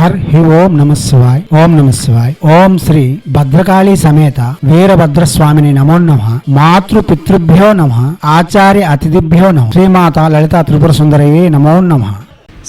హి ఓం నమః శివాయ. ఓం నమః శివాయ. ఓం శ్రీ భద్రకాళీ సమేత వీరభద్రస్వామిని నమో నమః. మాతృ పితృభ్యో నమః. ఆచార్య అతిథిభ్యో నమః. శ్రీమాత లలితా త్రిపుర సుందరయే నమో నమః.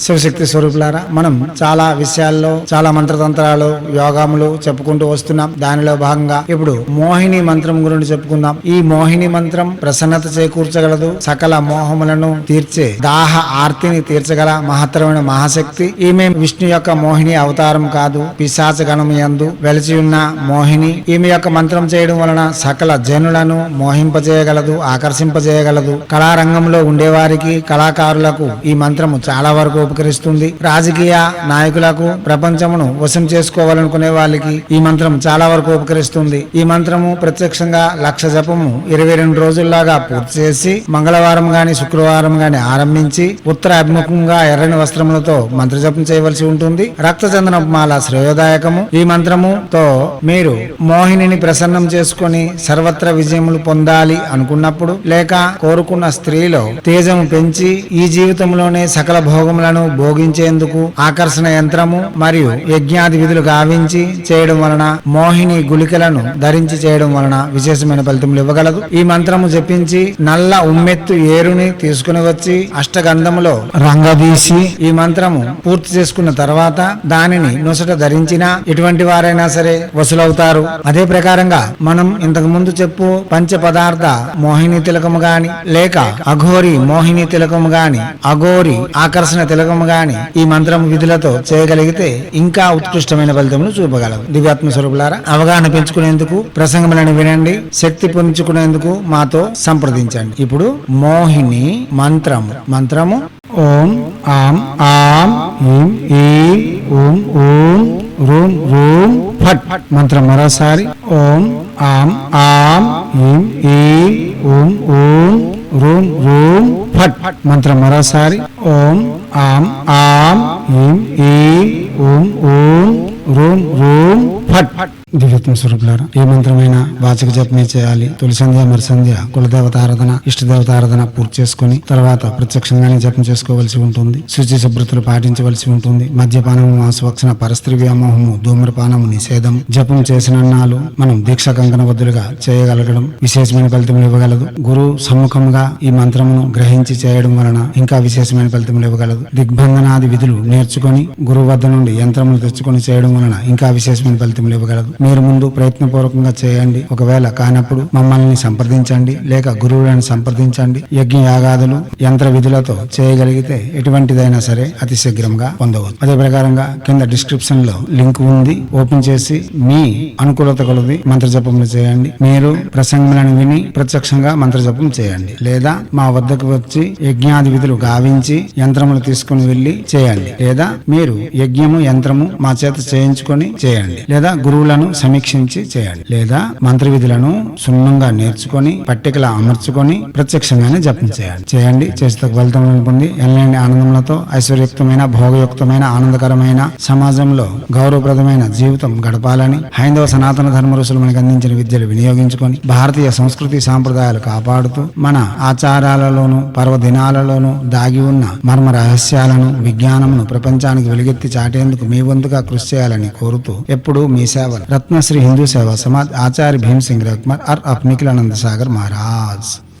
శివశక్తి స్వరూపులారా, మనం చాలా విషయాల్లో చాలా మంత్రతంత్రాలు యోగములు చెప్పుకుంటూ వస్తున్నాం. దానిలో భాగంగా ఇప్పుడు మోహిని మంత్రం గురించి చెప్పుకుందాం. ఈ మోహిని మంత్రం ప్రసన్నత చేకూర్చగలదు, సకల మోహములను తీర్చే దాహ ఆర్తిని తీర్చగల మహత్తరమైన మహాశక్తి. ఈమె విష్ణు యొక్క మోహిని అవతారం కాదు, పిశాచ గణము యందు వెలిచి ఉన్న మోహిని. ఈమె యొక్క మంత్రం చేయడం వలన సకల జనులను మోహింపజేయగలదు, ఆకర్షింపజేయగలదు. కళారంగంలో ఉండేవారికి, కళాకారులకు ఈ మంత్రము చాలా వరకు ఉపకరిస్తుంది. రాజకీయ నాయకులకు, ప్రపంచమును వశం చేసుకోవాలనుకునే వాళ్ళకి ఈ మంత్రం చాలా వరకు ఉపకరిస్తుంది. ఈ మంత్రము ప్రత్యక్షంగా 1,00,000 జపము 22 రోజుల్లాగా పూర్తి చేసి మంగళవారం గాని శుక్రవారం గాని ఆరంభించి ఉత్తర అభిముఖంగా ఎర్రని వస్త్రములతో మంత్ర జపం చేయవలసి ఉంటుంది. రక్తచందనమాల శ్రేయోదాయకము. ఈ మంత్రముతో మీరు మోహినిని ప్రసన్నం చేసుకుని సర్వత్ర విజయములు పొందాలి అనుకున్నప్పుడు, లేక కోరుకున్న స్త్రీలో తేజము పెంచి ఈ జీవితంలోనే సకల భోగములను భోగించేందుకు ఆకర్షణ యంత్రము మరియు యజ్ఞాది విధులు గావించి చేయడం వలన, మోహిని గుళికలను ధరించి చేయడం వలన విశేషమైన ఫలితములు ఇవ్వగలదు. ఈ మంత్రము జపించి నల్ల ఉమ్మెత్తు ఏరుని తీసుకుని వచ్చి అష్టగంధములో రంగదీసి ఈ మంత్రము పూర్తి చేసుకున్న తర్వాత దానిని నొసట ధరించిన ఎటువంటి వారైనా సరే వసూలవుతారు. అదే ప్రకారంగా మనం ఇంతకు ముందు చెప్పు పంచ పదార్థ మోహిని తిలకము గాని, లేక అఘోరి మోహిని తిలకము గాని, అఘోరి ఆకర్షణ తిలకము గాని ఈ మంత్రం విధులతో చేయగలిగితే ఇంకా ఉత్కృష్టమైన ఫలితములు చూపగలవు. దివ్యాత్మ స్వరూపులారా, అవగాహన పెంచుకునేందుకు ప్రసంగములను వినండి, శక్తి పొందుకునేందుకు మాతో సంప్రదించండి. ఇప్పుడు మోహిని మంత్రము ఓం ఆం ఆం ఈం ఈం ఓం ఓం రూం రూం ఫట్. మంత్రం మరోసారి ఓం ఆం ఆం ఈం ఈం ఓం ఓం రూం రూం ఫట్. మంత్రం మరోసారి ఓం ఆం ఆం ఈం ఈం ఓం ఓం రూం రూం ఫట్. దివ్యత్మ స్వరూపులారా, ఏ మంత్రమైన వాచక జపమే చేయాలి. తొలి సంధ్య మరి సంధ్య కులదేవతారాధన, ఇష్టదేవతారాధన పూర్తి చేసుకుని తర్వాత ప్రత్యక్షంగానే జపం చేసుకోవలసి ఉంటుంది. శుచి శుభ్రతలు పాటించవలసి ఉంటుంది. మద్యపానము, మాంసభక్షణ, పరస్త్రీ వ్యామోహము, ధూమ్రపానము నిషేధం. జపం చేసిన నాలు మనం దీక్ష కంకణబద్ధులుగా చేయగలగడం విశేషమైన ఫలితములు ఇవ్వగలదు. గురు సమ్ముఖంగా ఈ మంత్రమును గ్రహించి చేయడం వలన ఇంకా విశేషమైన ఫలితములు ఇవ్వగలదు. దిగ్బంధనాది విధులు నేర్చుకొని గురువు వద్ద నుండి యంత్రములు తెచ్చుకొని చేయడం వలన ఇంకా విశేషమైన ఫలితములు ఇవ్వగలదు. మీరు ముందు ప్రయత్నపూర్వకంగా చేయండి. ఒకవేళ కానప్పుడు మమ్మల్ని సంప్రదించండి, లేక గురువులను సంప్రదించండి. యజ్ఞ యాగాదులు యంత్ర విధులతో చేయగలిగితే ఎటువంటిదైనా సరే అతి శీఘ్రంగా పొందవచ్చు. అదే ప్రకారంగా కింద డిస్క్రిప్షన్ లో లింక్ ఉంది, ఓపెన్ చేసి మీ అనుకూలత కొలది మంత్ర జపములు చేయండి. మీరు ప్రసంగములను విని ప్రత్యక్షంగా మంత్ర జపం చేయండి, లేదా మా వద్దకు వచ్చి యజ్ఞాది విధులు గావించి యంత్రములు తీసుకుని వెళ్లి చేయండి, లేదా మీరు యజ్ఞము యంత్రము మా చేత చేయించుకొని చేయండి, లేదా గురువులను సమీక్షించి చేయండి, లేదా మంత్ర విధులను సున్నంగా నేర్చుకొని పట్టికలా అమర్చుకొని ప్రత్యక్షంగానే జపం చేయండి. చేస్తే ఫలితం పొంది ఎనలేని ఆనందములతో ఐశ్వర్యయుక్తమైన, భోగయుక్తమైన, ఆనందకరమైన సమాజంలో గౌరవప్రదమైన జీవితం గడపాలని హైందవ సనాతన ధర్మ ఋషులు మనకు అందించిన విద్యలు వినియోగించుకొని భారతీయ సంస్కృతి సాంప్రదాయాలు కాపాడుతూ మన ఆచారాలలోను పర్వదినాలలోను దాగి ఉన్న మర్మ రహస్యాలను, విజ్ఞానమును ప్రపంచానికి వెలుగెత్తి చాటేందుకు మీ వంతుగా కృషి చేయాలని కోరుతూ ఎప్పుడు మీ సేవలు. रत्नश्री हिंदू सेवा समाज आचार्य भीम सिंह रघुमार और निखिलानंद सागर महाराज।